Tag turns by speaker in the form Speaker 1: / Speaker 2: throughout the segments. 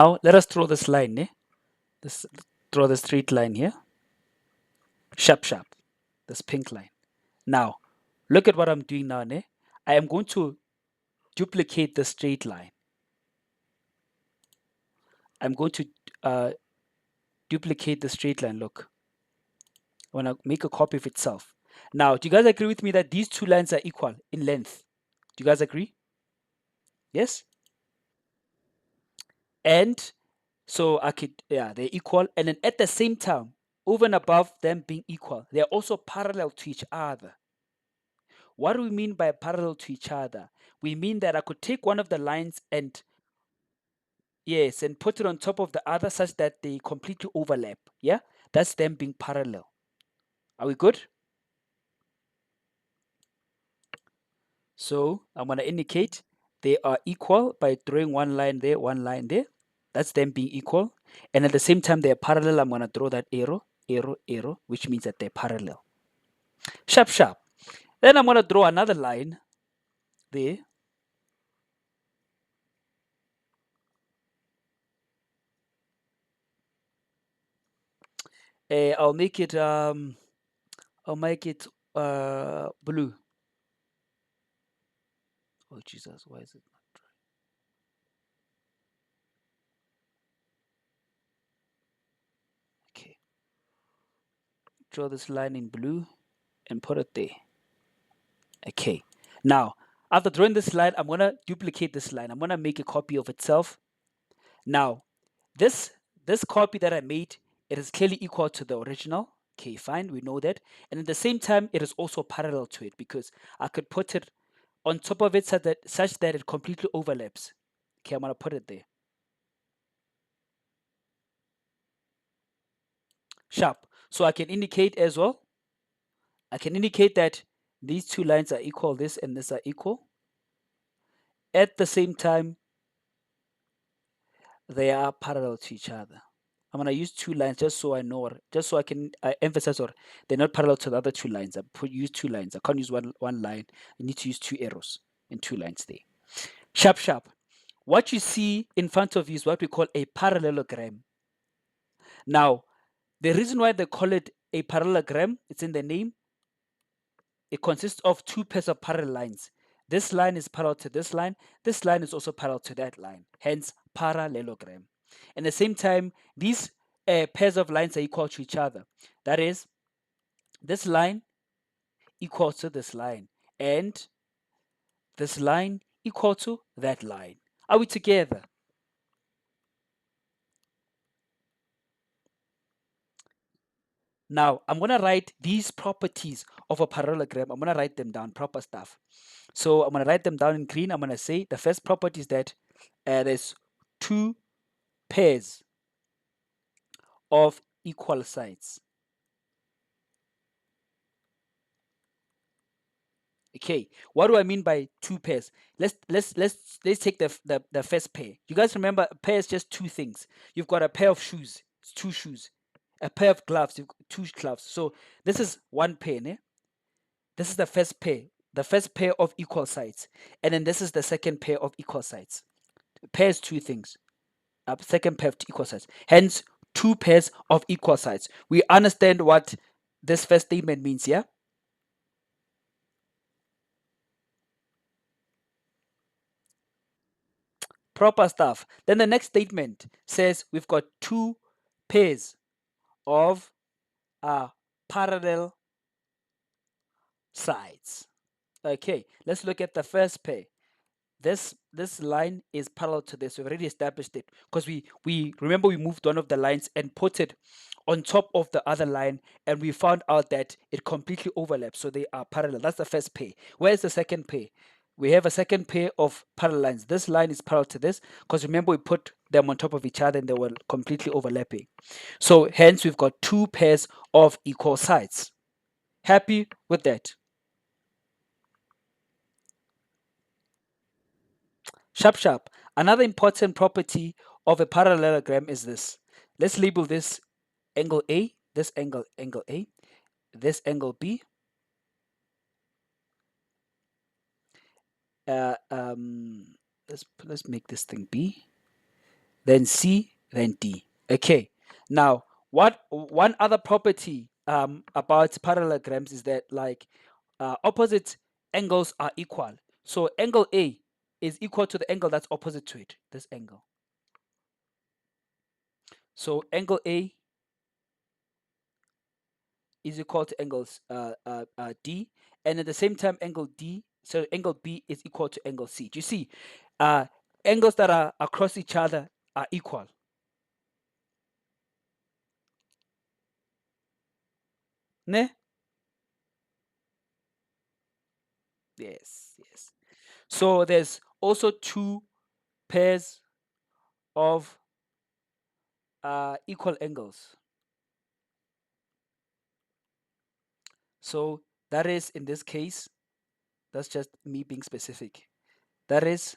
Speaker 1: Now let us draw this line. Draw the straight line here. Sharp, sharp. This pink line. Now, look at what I'm doing now. I am going to duplicate the straight line. I'm going to duplicate the straight line. Look, I want to make a copy of itself. Now, do you guys agree with me that these two lines are equal in length? Do you guys agree? Yes? And so I could, yeah, they're equal. And then at the same time, over and above them being equal, they're also parallel to each other. What do we mean by parallel to each other? We mean that I could take one of the lines and, yes, and put it on top of the other such that they completely overlap. Yeah? That's them being parallel. Are we good? So I'm going to indicate they are equal by drawing one line there, one line there. That's them being equal. And at the same time, they're parallel. I'm going to draw that arrow, arrow, arrow, which means that they're parallel. Sharp, sharp. Then I'm going to draw another line there. I'll make it blue. Oh Jesus, why is it not dry? Okay. Draw this line in blue and put it there. Okay. Now, after drawing this line, I'm gonna duplicate this line. I'm gonna make a copy of itself. Now, this copy that I made, it is clearly equal to the original. Okay, fine, we know that. And at the same time, it is also parallel to it because I could put it on top of it such that it completely overlaps. Okay, I'm gonna put it there. Sharp. So I can indicate as well. I can indicate that these two lines are equal, this and this are equal. At the same time, they are parallel to each other. I'm gonna use two lines just so I know, just so I can emphasize, or they're not parallel to the other two lines. Use two lines. I can't use one line. I need to use two arrows and two lines there. Sharp, sharp. What you see in front of you is what we call a parallelogram. Now, the reason why they call it a parallelogram, it's in the name. It consists of two pairs of parallel lines. This line is parallel to this line. This line is also parallel to that line. Hence, parallelogram. At the same time, these pairs of lines are equal to each other. That is, this line equals to this line. And this line equal to that line. Are we together? Now, I'm going to write these properties of a parallelogram. I'm going to write them down, proper stuff. So I'm going to write them down in green. I'm going to say the first property is that there's two pairs of equal sides. Okay, what do I mean by two pairs? Let's take the first pair. You guys remember a pair is just two things. You've got a pair of shoes, it's two shoes. A pair of gloves, you've got two gloves. So this is one pair, né? This is the first pair of equal sides. And then this is the second pair of equal sides. Pair is two things. Second pair of equal sides. Hence, two pairs of equal sides. We understand what this first statement means, yeah? Proper stuff. Then the next statement says we've got two pairs of parallel sides. Okay, let's look at the first pair. This line is parallel to this. We've already established it because we remember we moved one of the lines and put it on top of the other line, and we found out that it completely overlaps, so they are parallel. That's the first pair. Where's the second pair? We have a second pair of parallel lines. This line is parallel to this because remember we put them on top of each other and they were completely overlapping. So hence we've got two pairs of equal sides. Happy with that? Sharp, sharp. Another important property of a parallelogram is this. Let's label this angle A, this angle A, this angle B. Let's make this thing B. then C, then D. Okay. Now, one other property about parallelograms is that like opposite angles are equal. So angle A is equal to the angle that's opposite to it, this angle. So angle A is equal to angles D, and at the same time angle D, so angle B is equal to angle C. Do you see? Angles that are across each other are equal. Ne? Yes, yes. So there's also two pairs of equal angles. So that is, in this case, that's just me being specific. That is,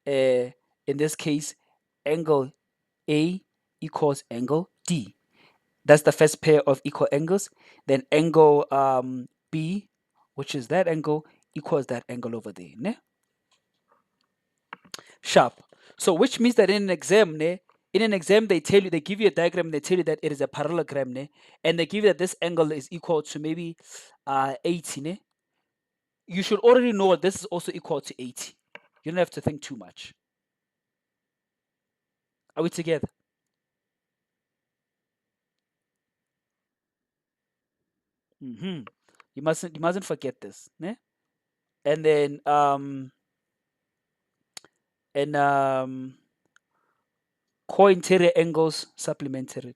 Speaker 1: in this case, angle A equals angle D. That's the first pair of equal angles. Then angle B, which is that angle, equals that angle over there. Ne? Sharp. So which means that in an exam, ne, in an exam they tell you, they give you a diagram, they tell you that it is a parallelogram, ne, and they give you that this angle is equal to maybe 80. Ne? You should already know this is also equal to 80. You don't have to think too much. Are we together? Mm-hmm. You mustn't forget this. Ne? And then co-interior angles supplementary.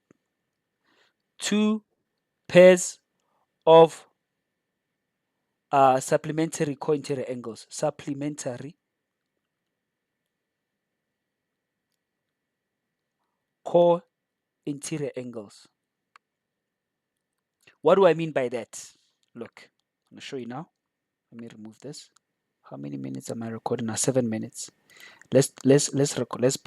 Speaker 1: Two pairs of supplementary co-interior angles. Supplementary co-interior angles. What do I mean by that? Look, I'm gonna show you now. Let me remove this. How many minutes am I recording now? 7 minutes. Let's pause.